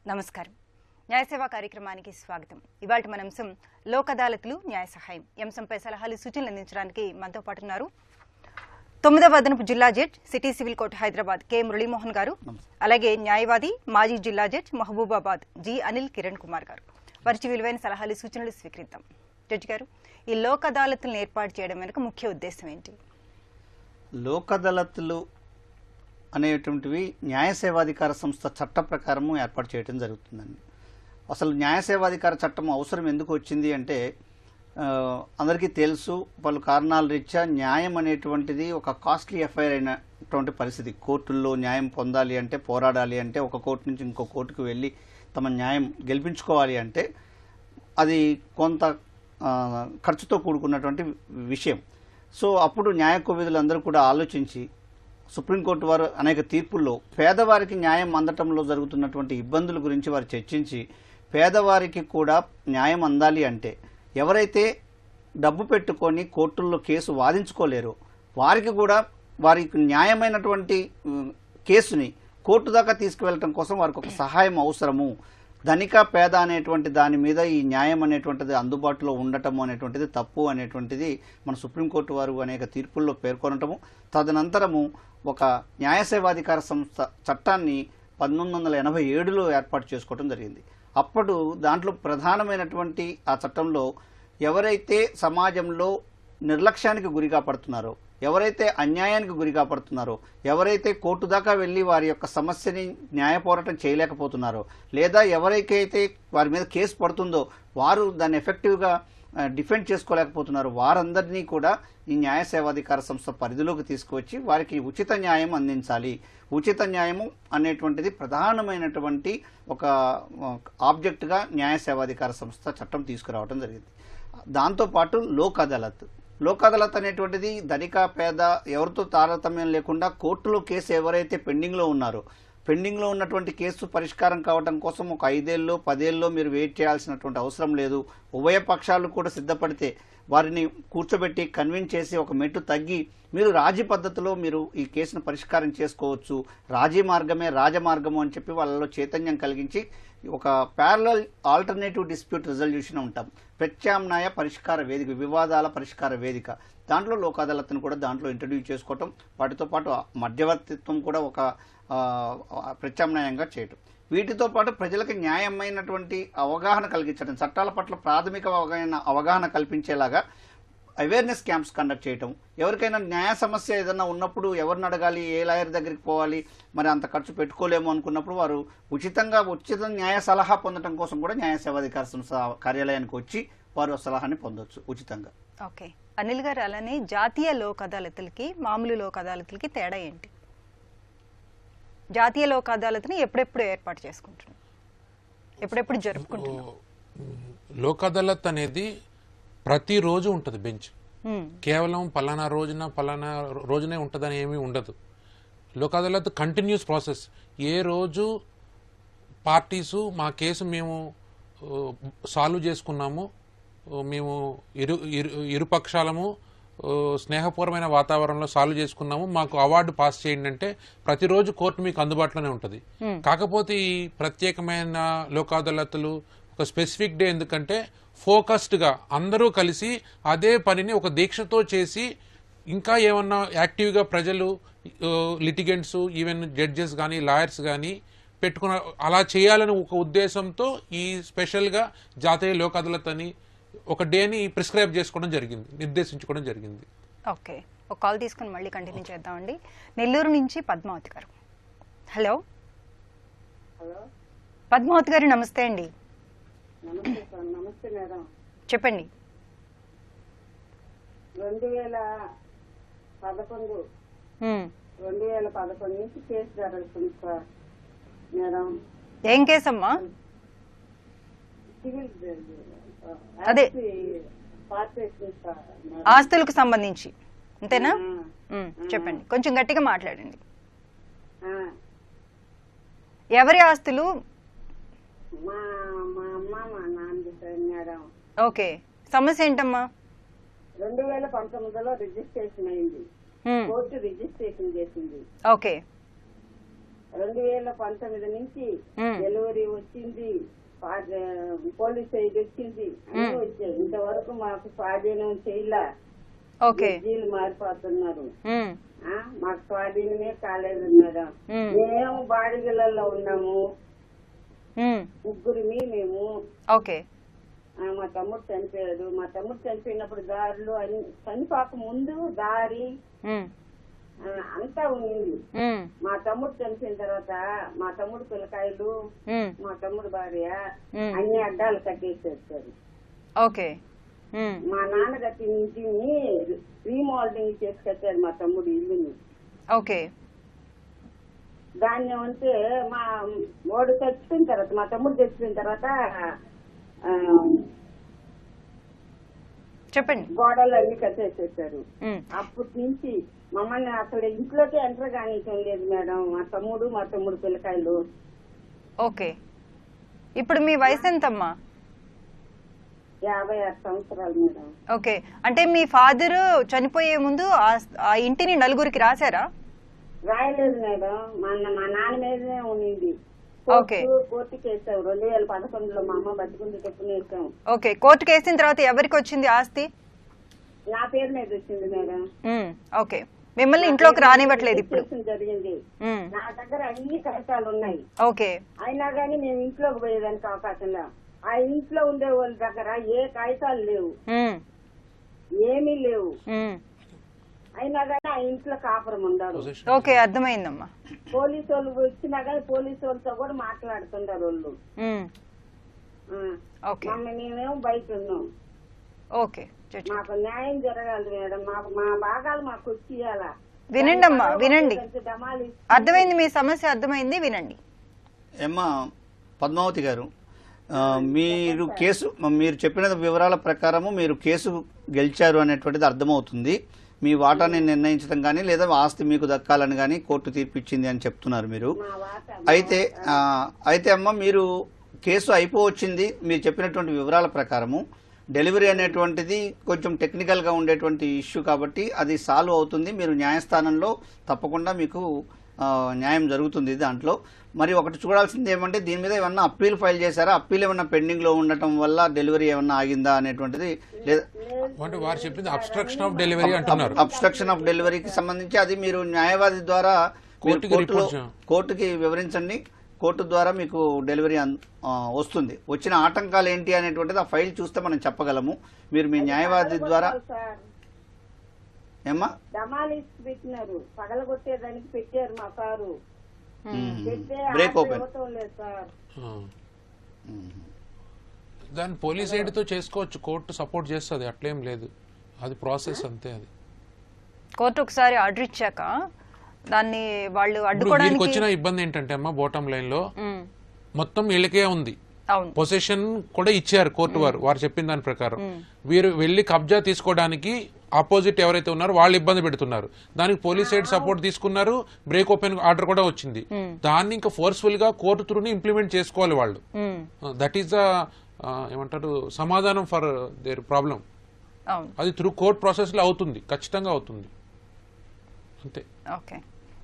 నమస్కారం. న్యాయసేవా కార్యక్రమానికి స్వాగతం. ఇవాళ మన అంశం లోక్ అదాలత్లు న్యాయ సహాయం. ఈ అంశంపై సలహాలు సూచనలు అందించడానికి మనతో పాటు ఉన్నారు 9వ అదనపు జిల్లా judge city civil court Hyderabad K Muralimohan గారు, అలాగే న్యాయవాది మాజీ జిల్లా జడ్జ్ మహబూబాబాద్ జి అనిల్ కిరణ్ కుమార్ గారు. వారి విలువైన సలహాలు సూచనలు స్వీకరిద్దాం. జడ్జి గారు, ఈ లోక్ అదాలత్లను ఏర్పాటు చేయడం వెనుక ముఖ్య ఉద్దేశం ఏంటి? లోక్ అదాలత్లు అనేటువంటివి న్యాయ సేవాధికార సంస్థ చట్ట ప్రకారము ఏర్పాటు చేయడం జరుగుతుందండి. అసలు న్యాయ సేవాధికార చట్టం అవసరం ఎందుకు వచ్చింది అంటే అందరికీ తెలుసు, పలు కారణాల రీత్యా న్యాయం అనేటువంటిది ఒక కాస్ట్లీ ఎఫ్ఐఆర్ అయినటువంటి పరిస్థితి. కోర్టుల్లో న్యాయం పొందాలి అంటే, పోరాడాలి అంటే, ఒక కోర్టు నుంచి ఇంకో కోర్టుకు వెళ్ళి తమ న్యాయం గెలిపించుకోవాలి అంటే అది కొంత ఖర్చుతో కూడుకున్నటువంటి విషయం. సో అప్పుడు న్యాయ కోవిదులందరూ కూడా ఆలోచించి సుప్రీంకోర్టు వారు అనేక తీర్పుల్లో పేదవారికి న్యాయం అందటంలో జరుగుతున్నటువంటి ఇబ్బందుల గురించి వారు చర్చించి, పేదవారికి కూడా న్యాయం అందాలి అంటే ఎవరైతే డబ్బు పెట్టుకొని కోర్టుల్లో కేసు వాదించుకోలేరో వారికి కూడా వారికి న్యాయమైనటువంటి కేసుని కోర్టు దాకా తీసుకువెళ్ళటం కోసం వారికి ఒక సహాయం అవసరము. ధనిక పేద అనేటువంటి దాని మీద ఈ న్యాయం అనేటువంటిది అందుబాటులో ఉండటం అనేటువంటిది తప్పు అనేటువంటిది మన సుప్రీంకోర్టు వారు అనేక తీర్పుల్లో పేర్కొనటము, తదనంతరము ఒక న్యాయ సేవాధికార సంస్థ చట్టాన్ని 1987లో ఏర్పాటు చేసుకోవడం జరిగింది. అప్పుడు దాంట్లో ప్రధానమైనటువంటి ఆ చట్టంలో ఎవరైతే సమాజంలో నిర్లక్ష్యానికి గురిగా పడుతున్నారో, ఎవరైతే అన్యాయానికి గురిగా పడుతున్నారో, ఎవరైతే కోర్టు దాకా వెళ్ళి వారి యొక్క సమస్యని న్యాయ పోరాటం చేయలేకపోతున్నారో, లేదా ఎవరికైతే వారి మీద కేసు పడుతుందో వారు దాన్ని ఎఫెక్టివ్గా డిఫెండ్ చేసుకోలేకపోతున్నారు, వారందరినీ కూడా ఈ న్యాయ సేవాధికార సంస్థ పరిధిలోకి తీసుకువచ్చి వారికి ఉచిత న్యాయం అందించాలి. ఉచిత న్యాయము అనేటువంటిది ప్రధానమైనటువంటి ఒక ఆబ్జెక్ట్గా న్యాయ సేవాధికార సంస్థ చట్టం తీసుకురావడం జరిగింది. దాంతోపాటు లోక్ అదాలత్. లోక్ అదాలత్ అనేటువంటిది ధనిక పేద ఎవరితో తారతమ్యం లేకుండా కోర్టులో కేసు ఎవరైతే పెండింగ్లో ఉన్నారో, పెండింగ్లో ఉన్నటువంటి కేసు పరిష్కారం కావడం కోసం ఒక 5 ఏళ్ళలో 10 ఏళ్ళలో మీరు వెయిట్ చేయాల్సినటువంటి అవసరం లేదు. ఉభయ పక్షాలు కూడా సిద్ధపడితే వారిని కూర్చోబెట్టి కన్విన్స్ చేసి ఒక మెట్టు తగ్గి మీరు రాజీ పద్ధతిలో మీరు ఈ కేసును పరిష్కారం చేసుకోవచ్చు. రాజీ మార్గమే రాజమార్గము అని చెప్పి వాళ్ళలో చైతన్యం కలిగించి ఒక ప్యారలల్ ఆల్టర్నేటివ్ డిస్ప్యూట్ రిజల్యూషన్ ఉంటాం, ప్రత్యామ్నాయ పరిష్కార వేదిక, వివాదాల పరిష్కార వేదిక. దాంట్లో లోక్ అదాలత్ను కూడా దాంట్లో ఇంట్రడ్యూస్ చేసుకోవటం, వాటితో పాటు మధ్యవర్తిత్వం కూడా ఒక ప్రత్యామ్నాయంగా చేయటం. వీటితో పాటు ప్రజలకు న్యాయమైనటువంటి అవగాహన కలిగించడం, చట్టాల పట్ల ప్రాథమిక అవగాహన కల్పించేలాగా అవేర్నెస్ క్యాంప్స్ కండక్ట్ చేయటం. ఎవరికైనా న్యాయ సమస్య ఏదైనా ఉన్నప్పుడు ఎవరిని అడగాలి, ఏ లాయర్ దగ్గరికి పోవాలి, మరి అంత ఖర్చు పెట్టుకోలేము అనుకున్నప్పుడు వారు ఉచిత న్యాయ సలహా పొందడం కోసం కూడా న్యాయ సేవాధికార సంస్థ కార్యాలయానికి వచ్చి వారు సలహాని పొందొచ్చు ఉచితంగా. ఓకే అనిల్ గారు, అలానే జాతీయ లోక్ అదాలత్లకి మామూలు లోక్ అదాలత్లకి తేడా ఏంటి? జాతీయ లోక్ అదాలత్ని ఎప్పుడెప్పుడు ఏర్పాటు చేసుకుంటున్నాం, ఎప్పుడెప్పుడు జరుపుకుంటున్నాం? లోక్ అదాలత్ అనేది ప్రతిరోజు ఉంటుంది బెంచ్. కేవలం పలానా రోజునే ఉంటుందని ఏమీ ఉండదు. Lok Adalat continues process. ఏ రోజు పార్టీసు మా కేసు మేము సాల్వ్ చేసుకున్నాము, మేము ఇరు పక్షాలము స్నేహపూర్వమైన వాతావరణంలో సాల్వ్ చేసుకున్నాము, మాకు అవార్డు పాస్ చేయండి అంటే ప్రతిరోజు కోర్టు మీకు అందుబాటులోనే ఉంటుంది. కాకపోతే ఈ ప్రత్యేకమైన లోక్ అదాలత్లు ఒక స్పెసిఫిక్ డే ఎందుకంటే ఫోకస్డ్గా అందరూ కలిసి అదే పనిని ఒక దీక్షతో చేసి ఇంకా ఏమన్నా యాక్టివ్గా ప్రజలు, లిటిగెంట్స్, ఈవెన్ జడ్జెస్ కానీ లాయర్స్ కానీ పెట్టుకున్న అలా చేయాలని ఒక ఉద్దేశంతో ఈ స్పెషల్గా జాతీయ లోక్ అదాలత్ అని ఒక డేని ప్రిస్క్రైబ్ చేసుకోవడం జరిగింది, నిర్దేశించుకోవడం జరిగింది. ఓకే, ఒక కాల్ తీసుకుని మళ్ళీ కంటిన్యూ చేద్దామండి. నెల్లూరు నుంచి పద్మావతి గారు. హలో పద్మావతి గారు, నమస్తే అండి. నమస్తే మేడం, చెప్పండి. 2011 నుంచి కేసు జరుగుతుంది సార్ మేడం. ఏం కేసమ్మా? సివిల్ అదే ఆస్తులకు సంబంధించి అంతేనా? చెప్పండి, కొంచెం గట్టిగా మాట్లాడండి. ఎవరి ఆస్తులు? మా అమ్మ మా నాన్న మేడం. ఓకే, సమస్య ఏంటమ్మా? 2019లో రిజిస్ట్రేషన్ అయింది, కోర్టు రిజిస్ట్రేషన్ చేసింది. ఓకే. 2019 నుంచి డెలివరీ వచ్చింది, పోలీస్ సైడ్ వచ్చింది, అన్ని వచ్చాయి. ఇంతవరకు మాకు స్వాధీనం చేయలే. జడ్జీలు మారిపోతున్నారు, మాకు స్వాధీనమే కాలేదు మేడం. మేము బాడిగలలో ఉన్నాము, ముగ్గురిమి మేము. మా తమ్ముడు చనిపోయాడు. మా తమ్ముడు చనిపోయినప్పుడు దారులు చనిపోక ముందు దారి అంతా ఉంది. మా తమ్ముడు చనిపోయిన తర్వాత మా తమ్ముడు పిల్లకాయలు, మా తమ్ముడు భార్య అన్ని అడ్డాలు కట్టేసేస్తారు. మా నాన్న కట్టిన ఇంటిని రీమోల్డింగ్ చేసి కట్టాడు మా తమ్ముడు ఇల్లుని. దాన్ని అంటే మా వాడు చచ్చిపోయిన తర్వాత, మా తమ్ముడు చచ్చిపోయిన తర్వాత చెప్పండి గోడలు అన్ని కట్టేసేసారు. అప్పటి నుంచి మమ్మల్ని అసలు ఇంట్లోకి ఎంటర్ కానియటం లేదు మేడం. మా తమ్ముడు పిల్లకాయలు. ఇప్పుడు మీ వయసు ఎంతమ్మా? 56 సంవత్సరాలు మేడం. అంటే మీ ఫాదర్ చనిపోయే ముందు ఆ ఇంటిని నలుగురికి రాశారా? రాయలేదు మేడం, మా నాన్న మీదనే ఉండింది. కోర్టుకి వేసాం 2011లో. మా అమ్మ బతికుండేటప్పుడు వేసాం. కోర్టుకి వేసిన తర్వాత ఎవరికి వచ్చింది ఆస్తి? నా పేరు మీద వచ్చింది మేడం. మిమ్మల్ని ఇంట్లోకి రానివ్వట్లేదు ఇప్పుడు? జరిగింది. నా దగ్గర అన్ని కాగితాలు ఉన్నాయి. అయినా గానీ మేము ఇంట్లోకి పోయేదానికి అవకాశం లేదు. ఆ ఇంట్లో ఉండే వాళ్ళ దగ్గర ఏ కాగితాలు లేవు, ఏమీ లేవు. అయినా గానీ ఆ ఇంట్లో కాపురం ఉండరు. అర్థమైందమ్మా. పోలీసు వాళ్ళు వచ్చినా గానీ పోలీసు వాళ్ళతో కూడా మాట్లాడుతుంటారు వాళ్ళు. మేమేమో బయట ఉన్నాం. మాకు న్యాయం జరగాలి మేడం. మా భాగాలు మాకు వచ్చి ఇవ్వాలా. వినండి అమ్మా, వినండి. అర్థమైంది, మీ సమస్య అర్థమైంది, వినండి. ఏమ్మా పద్మావతి గారు, మీరు చెప్పిన వివరాల ప్రకారము మీరు కేసు గెలిచారు అనేటువంటిది అర్థమవుతుంది. మీ వాటాని నిర్ణయించడం కానీ లేదా ఆస్తి మీకు దక్కాలని కానీ కోర్టు తీర్పు ఇచ్చింది అని చెప్తున్నారు మీరు. అయితే అమ్మ, మీరు కేసు అయిపోవచ్చింది. మీరు చెప్పినటువంటి వివరాల ప్రకారము డెలివరీ అనేటువంటిది కొంచెం టెక్నికల్గా ఉండేటువంటి ఇష్యూ కాబట్టి అది సాల్వ్ అవుతుంది. మీరు న్యాయస్థానంలో తప్పకుండా మీకు న్యాయం జరుగుతుంది దాంట్లో. మరి ఒకటి చూడాల్సింది ఏమంటే, దీని మీద ఏమన్నా అప్పీల్ ఫైల్ చేశారా? అప్పీల్ ఏమన్నా పెండింగ్ లో ఉండటం వల్ల డెలివరీ ఏమన్నా ఆగిందా అనేటువంటిది లేదా? వారు చెప్పింది అబ్స్ట్రక్షన్ ఆఫ్ డెలివరీ అంటున్నారు. అబ్స్ట్రక్షన్ ఆఫ్ డెలివరీకి సంబంధించి అది మీరు న్యాయవాది ద్వారా కోర్టుకి వివరించండి. కోర్టు ద్వారా మీకు డెలివరీ వస్తుంది. వచ్చిన ఆటంకాలు ఏంటి అనేటువంటిది ఆ ఫైల్ చూస్తే మనం చెప్పగలము. మీరు మీ న్యాయవాది ద్వారా ఏమ్మా పెట్టినారు, పగలగొట్టేదానికి పెట్టారు మా కారు. బ్రేక్ ఓపెన్ దాన్ని పోలీస్ ఎయిడ్ తో చేసుకోవచ్చు. కోర్టు సపోర్ట్ చేస్తుంది, అట్లేం లేదు. అది ప్రాసెస్ అంతే. అది కోర్టు ఒకసారి ఆర్డర్ ఇచ్చాక దాన్ని వాళ్ళు అడ్డుకోవడానికి వచ్చిన ఇబ్బంది ఏంటంటే అమ్మా, బాటమ్ లైన్ లో మొత్తం వీళ్ళకే ఉంది. పొసెషన్ కూడా ఇచ్చారు కోర్టు వారు చెప్పిన దాని ప్రకారం. వీరు వెళ్లి కబ్జా తీసుకోవడానికి ఆపోజిట్ ఎవరైతే ఉన్నారో వాళ్ళు ఇబ్బంది పెడుతున్నారు. దానికి పోలీస్ సైడ్ సపోర్ట్ తీసుకున్నారు. బ్రేక్ ఓపెన్ ఆర్డర్ కూడా వచ్చింది. దాన్ని ఇంకా ఫోర్స్ఫుల్ గా కోర్టు త్రూని ఇంప్లిమెంట్ చేసుకోవాలి వాళ్ళు. దట్ ఈస్ ద ఏమంటారు సమాధానం ఫర్ దేర్ ప్రాబ్లం. అది త్రూ కోర్ట్ ప్రాసెస్ లో అవుతుంది, ఖచ్చితంగా అవుతుంది. అంతే. ఓకే,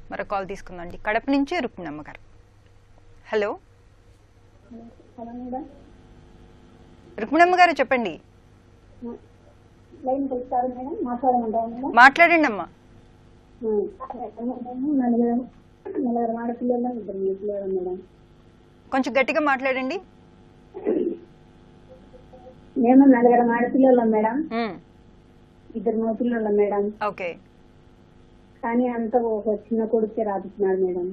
మరో కాల్ తీసుకుందండి. కడప నుంచి రుక్మిణమ్మ గారు. హలో రుక్మిణమ్మ గారు, చెప్పండి. మాట్లాడండి అమ్మా. కొంచెం గట్టిగా మాట్లాడండి. మేము 4 ఆడపిల్లలం మేడం, 2 మగపిల్లలం మేడం. ఓకే, కానీ అంత ఒక చిన్న కొడుకే రాపిస్తున్నారు మేడం.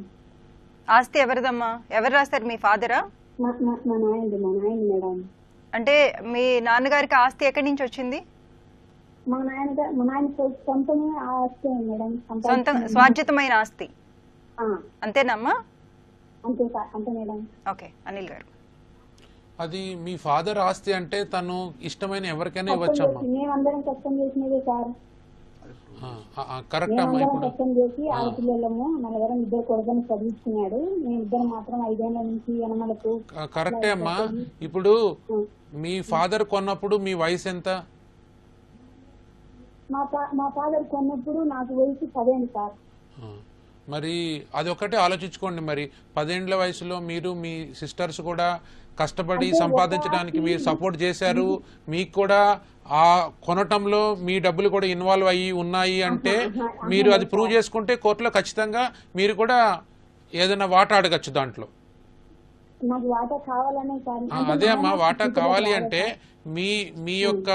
ఆస్తి ఎవరిదమ్మా? ఎవరు రాస్తారు? మీ ఫాదరా? మా నాయన మేడం. అంటే మీ నాన్నగారికి ఆస్తి ఎక్కడి నుంచి వచ్చింది? మా నాయన సొంతమే ఆస్తి మేడం. సొంతం స్వార్జితమైన ఆస్తి అంతేనమ్మా? అంతే మేడం. ఓకే, అనిల్ గారు. అది మీ ఫాదర్ ఆస్తి అంటే తను ఇష్టమైన ఎవరికైనా ఇవ్వచ్చమ్మా. మేమందరం కష్టం చేసినదే సార్. కరెక్ట్ అమ్మా. ఇప్పుడు కష్టం చేసి ఆడపిల్లలము 4 2 కొడుకుని చదివించుకున్నాడు. మేమిద్దరం మాత్రం 5 ఏళ్ల నుంచి యనమలకు. కరెక్టే అమ్మా. ఇప్పుడు మీ ఫాదర్ కొన్నప్పుడు మీ వయసు ఎంత? మా ఫాదర్ కొన్నప్పుడు నాకు వయసు 10 సార్. మరి అది ఒకటి ఆలోచించుకోండి. మరి 10 ఏళ్ల వయసులో మీరు మీ సిస్టర్స్ కూడా కష్టపడి సంపాదించడానికి మీరు సపోర్ట్ చేశారు, మీకు కూడా ఆ కొనటంలో మీ డబ్బులు కూడా ఇన్వాల్వ్ అయ్యి ఉన్నాయి అంటే మీరు అది ప్రూవ్ చేసుకుంటే కోర్టులో ఖచ్చితంగా మీరు కూడా ఏదైనా వాటా అడగచ్చు దాంట్లో. నాకు వాటా కావాలనే అదే అమ్మా, వాటా కావాలి అంటే మీ యొక్క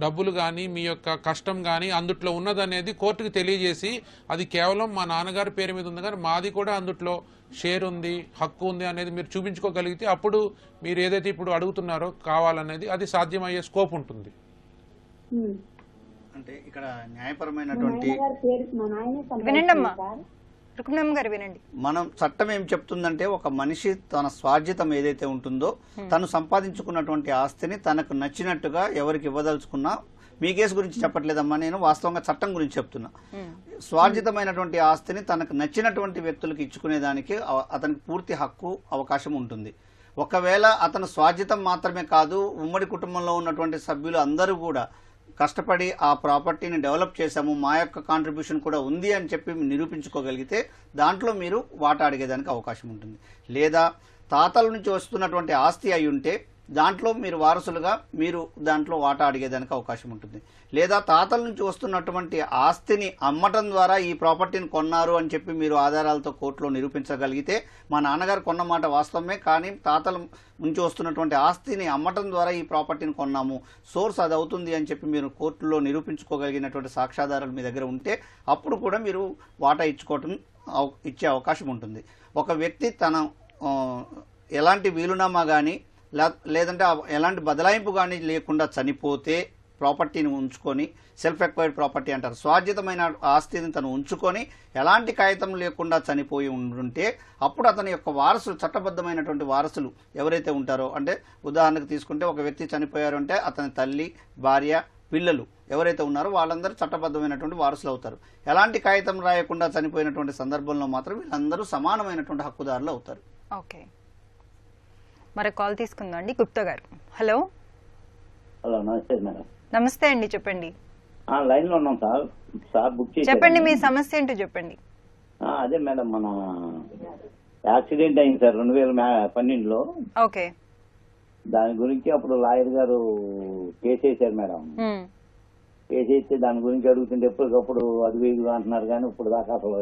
డబ్బులు కానీ మీ యొక్క కష్టం కానీ అందుట్లో ఉన్నదనేది కోర్టుకు తెలియజేసి అది కేవలం మా నాన్నగారి పేరు మీద ఉంది కానీ మాది కూడా అందుట్లో షేర్ ఉంది, హక్కు ఉంది అనేది మీరు చూపించుకోగలిగితే అప్పుడు మీరు ఏదైతే ఇప్పుడు అడుగుతున్నారో కావాలనేది అది సాధ్యమయ్యే స్కోప్ ఉంటుంది. అంటే ఇక్కడ న్యాయపరమైనటువంటి వినండమ్మా రుక్మిణమ్మ గారు వినండి. మనం చట్టం ఏం చెప్తుందంటే ఒక మనిషి తన స్వార్జితం ఏదైతే ఉంటుందో తను సంపాదించుకున్నటువంటి ఆస్తిని తనకు నచ్చినట్టుగా ఎవరికి ఇవ్వదలుచుకున్నా, మీ కేసు గురించి చెప్పట్లేదమ్మా, నేను వాస్తవంగా చట్టం గురించి చెప్తున్నా. స్వార్జితమైనటువంటి ఆస్తిని తనకు నచ్చినటువంటి వ్యక్తులకు ఇచ్చుకునేదానికి అతనికి పూర్తి హక్కు అవకాశం ఉంటుంది. ఒకవేళ అతను స్వార్జితం మాత్రమే కాదు, ఉమ్మడి కుటుంబంలో ఉన్నటువంటి సభ్యులు అందరూ కూడా కష్టపడి ఆ ప్రాపర్టీని డెవలప్ చేశాము, మా యొక్క కాంట్రిబ్యూషన్ కూడా ఉంది అని చెప్పి నిరూపించుకోగలిగితే దాంట్లో మీరు వాటా అడిగేదానికి అవకాశం ఉంటుంది. లేదా తాతల నుంచి వస్తున్నటువంటి ఆస్తి అయి ఉంటే దాంట్లో మీరు వారసులుగా మీరు దాంట్లో వాటా అడిగేదానికి అవకాశం ఉంటుంది. లేదా తాతల నుంచి వస్తున్నటువంటి ఆస్తిని అమ్మటం ద్వారా ఈ ప్రాపర్టీని కొన్నారు అని చెప్పి మీరు ఆధారాలతో కోర్టులో నిరూపించగలిగితే మా నాన్నగారు కొన్న మాట వాస్తవమే, కానీ తాతల నుంచి వస్తున్నటువంటి ఆస్తిని అమ్మటం ద్వారా ఈ ప్రాపర్టీని కొన్నాము, సోర్స్ అది అవుతుంది అని చెప్పి మీరు కోర్టులో నిరూపించుకోగలిగినటువంటి సాక్ష్యాధారాలు మీ దగ్గర ఉంటే అప్పుడు కూడా మీరు వాటా ఇచ్చే అవకాశం ఉంటుంది. ఒక వ్యక్తి తన ఎలాంటి వీలునామా కానీ లేదంటే ఎలాంటి బదలాయింపు కానీ లేకుండా చనిపోతే ప్రాపర్టీని ఉంచుకొని, సెల్ఫ్ ఎక్వైర్డ్ ప్రాపర్టీ అంటారు, స్వార్జితమైన ఆస్తిని తను ఉంచుకొని ఎలాంటి కాగితం లేకుండా చనిపోయి ఉంటే అప్పుడు అతని యొక్క వారసులు, చట్టబద్ధమైనటువంటి వారసులు ఎవరైతే ఉంటారో, అంటే ఉదాహరణకు తీసుకుంటే ఒక వ్యక్తి చనిపోయారు అంటే అతని తల్లి, భార్య, పిల్లలు ఎవరైతే ఉన్నారో వాళ్ళందరూ చట్టబద్ధమైనటువంటి వారసులు అవుతారు. ఎలాంటి కాగితం రాయకుండా చనిపోయినటువంటి సందర్భంలో మాత్రం వీళ్ళందరూ సమానమైనటువంటి హక్కుదారులు అవుతారు. ఓకే, మరి కాల్ తీసుకుందాం అండి. గుప్తా గారు, హలో. హలో, నమస్తే మేడం. నమస్తే అండి, చెప్పండి. లైన్ లో ఉన్నాం సార్. సార్ బుక్ చేసి చెప్పండి, మీ సమస్య ఏంటో చెప్పండి. అదే మేడం, మన యాక్సిడెంట్ అయింది సార్ 2012లో. ఓకే, దాని గురించి అప్పుడు లాయర్ గారు కేసు వేశారు మేడం. కేసు వేస్తే దాని గురించి అడుగుతుంటే ఎప్పటికప్పుడు అది వేగుగా అంటున్నారు, కానీ ఇప్పుడు దాకా అసలు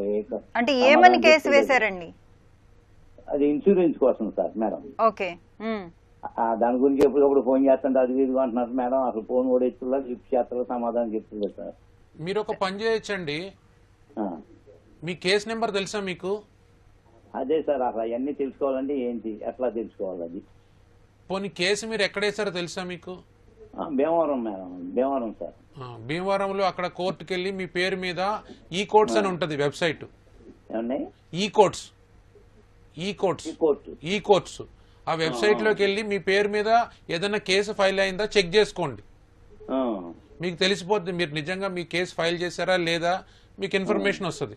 అంటే ఏమని కేసు వేశారండి? అది ఇన్సూరెన్స్ కోసం సార్ మేడం. ఓకే, దాని గురించి ఎప్పటికప్పుడు ఫోన్ చేస్తుంటే అది వేగుగా అంటున్నారు మేడం. అసలు ఫోన్ కూడా ఇస్తున్నారు, లిఫ్ట్ చేస్తారు, సమాధానం చెప్తుంది సార్. మీరు ఒక పని చేయొచ్చండి, మీ కేసు నెంబర్ తెలుసా మీకు? అదే సార్, అసలు అవన్నీ తెలుసుకోవాలంటే ఏంటి, ఎట్లా తెలుసుకోవాలి అది? పోనీ కేసు మీరు ఎక్కడ వేసారో తెలుసా మీకు? Bhimavaram madam, Bhimavaram sir. భీమవరంలో అక్కడ కోర్టుకి వెళ్ళి మీ పేరు మీద ఈ కోర్ట్స్ అని ఉంటుంది వెబ్సైట్. ఏమన్నా ఈ కోర్ట్స్ ఆ వెబ్సైట్ లోకి వెళ్ళి మీ పేరు మీద ఏదైనా కేసు ఫైల్ అయిందా చెక్ చేసుకోండి. మీకు తెలిసిపోతుంది మీరు నిజంగా మీ కేసు ఫైల్ చేశారా లేదా, మీకు ఇన్ఫర్మేషన్ వస్తుంది.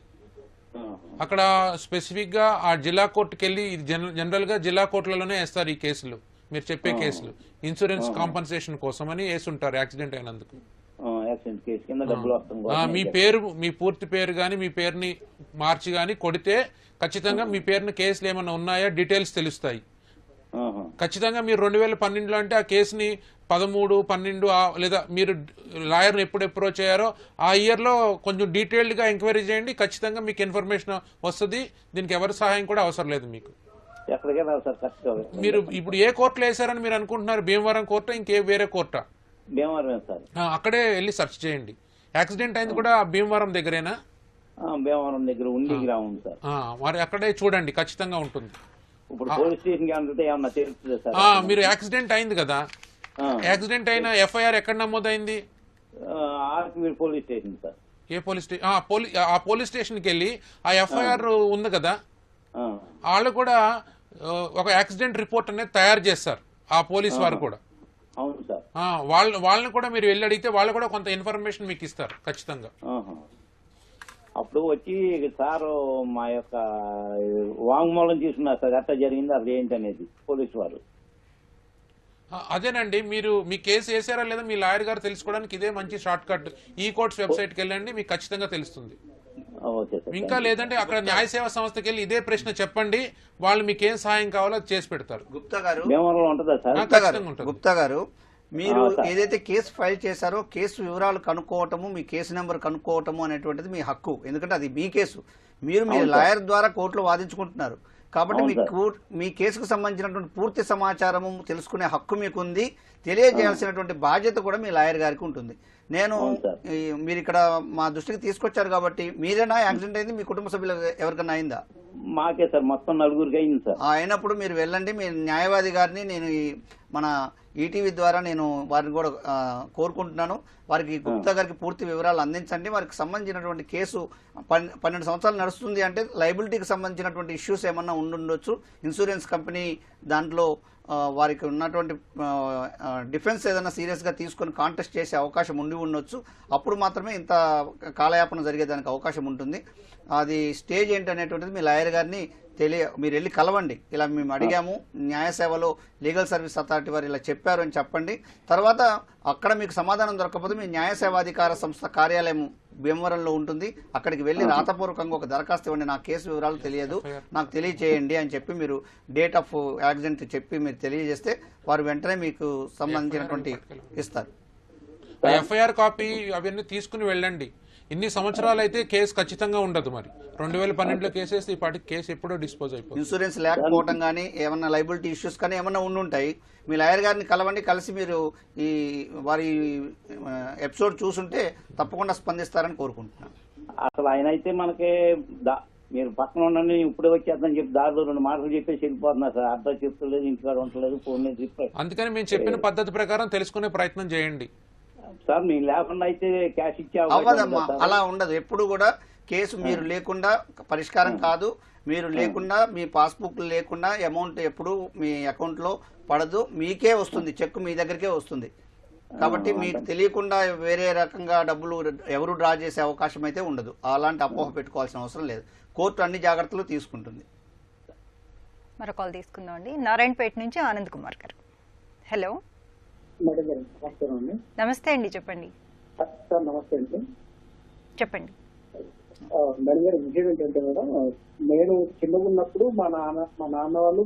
అక్కడ స్పెసిఫిక్ గా ఆ జిల్లా కోర్టుకి వెళ్ళి, జనరల్ గా జిల్లా కోర్టులలోనే వేస్తారు ఈ కేసులు, మీరు చెప్పే కేసులు ఇన్సూరెన్స్ కాంపన్సేషన్ కోసం అని వేసుంటారు యాక్సిడెంట్ అయినందుకు. మీ పేరు, మీ పూర్తి పేరు గాని మీ పేరుని మార్చి గాని కొడితే ఖచ్చితంగా మీ పేరున కేసులు ఏమైనా ఉన్నాయా డీటెయిల్స్ తెలుస్తాయి. ఖచ్చితంగా మీరు 2012లో అంటే ఆ కేసుని 13, 12 లేదా మీరు లాయర్ని ఎప్పుడు అప్రోచ్ అయ్యారో ఆ ఇయర్ లో కొంచెం డీటెయిల్డ్ గా ఎంక్వైరీ చేయండి, ఖచ్చితంగా మీకు ఇన్ఫర్మేషన్ వస్తుంది. దీనికి ఎవరి సహాయం కూడా అవసరం లేదు మీకు. మీరు ఇప్పుడు ఏ కోర్టులో వేసారని మీరు అనుకుంటున్నారు? భీమవరం కోర్టు, ఇంకే వేరే కోర్టా? అక్కడే వెళ్ళి సెర్చ్ చేయండి. యాక్సిడెంట్ అయింది కూడా భీమవరం దగ్గరేనా? భీమవరం దగ్గర ఉండి గ్రామం సార్. మరి అక్కడే చూడండి, ఖచ్చితంగా ఉంటుంది. ఇప్పుడు పోలీస్ స్టేషన్ ఏమన్నా తెలుస్తుంది సార్? మీరు యాక్సిడెంట్ అయింది కదా, యాక్సిడెంట్ అయిన ఎఫ్ఐఆర్ ఎక్కడ నమోదైంది? Police station sir. ఏ పోలీస్ స్టేషన్? ఆ పోలీస్ స్టేషన్కి వెళ్ళి ఆ ఎఫ్ఐఆర్ ఉంది కదా, వాళ్ళు కూడా ఒక యాక్సిడెంట్ రిపోర్ట్ అనేది తయారు చేస్తారు ఆ పోలీస్ వారు కూడా. అవును సార్. వాళ్ళని కూడా మీరు వెళ్ళి అడిగితే వాళ్ళు కూడా కొంత ఇన్ఫర్మేషన్ మీకు ఇస్తారు ఖచ్చితంగా. అప్పుడు వచ్చి సార్ మా యొక్క వాంగ్మూలం తీసుకున్నారు సార్, ఎట్లా జరిగింది అది ఏంటనేది పోలీసు వారు. అదేనండి, మీరు మీ కేసు వేసారా లేదా మీ లాయర్ గారు తెలుసుకోవడానికి ఇదే మంచి షార్ట్ కట్. ఈ కోర్ట్స్ వెబ్సైట్కి వెళ్ళండి, మీకు ఖచ్చితంగా తెలుస్తుంది. Okay sir. ఇంకా లేదంటే అక్కడ న్యాయ సేవా సంస్థకి వెళ్ళి ఇదే ప్రశ్న చెప్పండి, వాళ్ళు మీకు ఏం సహాయం కావాలో అది చేసి పెడతారు. గుప్తా గారు, భీమవరంలో ఉంటుందా సార్? ఖచ్చితంగా ఉంటుంది. గుప్తా గారు, మీరు సార్. ఏదైతే కేసు ఫైల్ చేశారో కేసు వివరాలు కనుక్కోవటము, మీ కేసు నెంబర్ కనుక్కోవటము అనేటువంటిది మీ హక్కు. ఎందుకంటే అది మీ కేసు, మీరు మీ లాయర్ ద్వారా కోర్టులో వాదించుకుంటున్నారు. కాబట్టి మీ కేసుకు సంబంధించినటువంటి పూర్తి సమాచారము తెలుసుకునే హక్కు మీకు ఉంది. తెలియజేయాల్సినటువంటి బాధ్యత కూడా మీ లాయర్ గారికి ఉంటుంది. నేను మీరు ఇక్కడ మా దృష్టికి తీసుకొచ్చారు కాబట్టి, మీరేనా యాక్సిడెంట్ అయింది, మీ కుటుంబ సభ్యులు ఎవరికైనా అయిందా? మాకే సార్, మొత్తం 4 అయింది సార్. అయినప్పుడు మీరు వెళ్ళండి, మీ న్యాయవాది గారిని నేను మన ఈటీవీ ద్వారా నేను వారిని కూడా కోరుకుంటున్నాను. వారికి గుప్తా గారికి పూర్తి వివరాలు అందించండి. వారికి సంబంధించినటువంటి కేసు 12 సంవత్సరాలు నడుస్తుంది అంటే లైబిలిటీకి సంబంధించినటువంటి ఇష్యూస్ ఏమన్నా ఉండుండొచ్చు. ఇన్సూరెన్స్ కంపెనీ దాంట్లో వారికి ఉన్నటువంటి డిఫెన్స్ ఏదైనా సీరియస్గా తీసుకొని కాంటెస్ట్ చేసే అవకాశం ఉండొచ్చు. అప్పుడు మాత్రమే ఇంత కాలయాపన జరిగేదానికి అవకాశం ఉంటుంది. అది స్టేజ్ ఏంటి అనేటువంటిది మీ లాయర్ గారిని మీరు వెళ్ళి కలవండి. ఇలా మేము అడిగాము, న్యాయ సేవలో లీగల్ సర్వీస్ అథారిటీ వారు ఇలా చెప్పారు అని చెప్పండి. తర్వాత అక్కడ మీకు సమాధానం దొరకకపోతే మీ న్యాయ సేవాధికార సంస్థ కార్యాలయం భీమవరంలో ఉంటుంది. అక్కడికి వెళ్ళి రాతపూర్వకంగా ఒక దరఖాస్తు ఇవ్వండి, నా కేసు వివరాలు తెలియదు, నాకు తెలియచేయండి అని చెప్పి మీరు డేట్ ఆఫ్ యాక్సిడెంట్ చెప్పి మీరు తెలియజేస్తే వారు వెంటనే మీకు సంబంధించినటువంటి ఇస్తారు. ఎఫ్ఐఆర్ కాపీ అవన్నీ తీసుకుని వెళ్ళండి. ఇన్ని సంవత్సరాలు అయితే కేసు ఖచ్చితంగా ఉండదు. మరి 2012లో కేసు వేస్తే ఈ పాటికి కేసు ఎప్పుడో డిస్పోజ్ అయిపోతుంది. ఇన్సూరెన్స్ లేకపోవడం కానీ ఏమన్నా లైబిలిటీ ఇష్యూస్ కానీ ఏమన్నా ఉండుంటాయి. మీ లాయర్ గారిని కలవండి, కలిసి మీరు ఈ వారి ఎపిసోడ్ చూసుంటే తప్పకుండా స్పందిస్తారని కోరుకుంటున్నాను. అసలు ఆయన అయితే మనకి మీరు పక్కన ఉండండి, ఇప్పుడే వచ్చేద్దని చెప్పి దారిలో 2 మాటలు చెప్పేసి వెళ్ళిపోతున్నారు సార్. అర్థం చెప్తలేదు, ఇంటికాడ ఉండలేదు, ఫోన్ చెప్పారు. అందుకని మేము చెప్పిన పద్ధతి ప్రకారం తెలుసుకునే ప్రయత్నం చేయండి సార్. నేను లేకుండా అయితే క్యాష్ ఇచ్చే అవ్వదమ్మా, అలా ఉండదు. ఎప్పుడు కూడా కేసు మీరు లేకుండా పరిష్కారం కాదు. మీరు లేకుండా, మీ పాస్బుక్ లేకుండా అమౌంట్ ఎప్పుడు మీ అకౌంట్ లో పడదు, మీకే వస్తుంది, చెక్ మీ దగ్గరికే వస్తుంది. కాబట్టి మీకు తెలియకుండా వేరే రకంగా డబ్బులు ఎవరు డ్రా చేసే అవకాశం అయితే ఉండదు. అలాంటి అపోహ పెట్టుకోవాల్సిన అవసరం లేదు. కోర్టు అన్ని జాగ్రత్తలు తీసుకుంటుంది. మరో కాల్ తీసుకుందాం అండి. నారాయణపేట నుంచి ఆనంద్ కుమార్ గారు. హలో. నమస్తే అండి, చెప్పండి. నమస్తే అండి, చెప్పండి. మేడం గారు, విషయం ఏంటంటే మేడం, నేను చిన్నగా ఉన్నప్పుడు మా నాన్న వాళ్ళు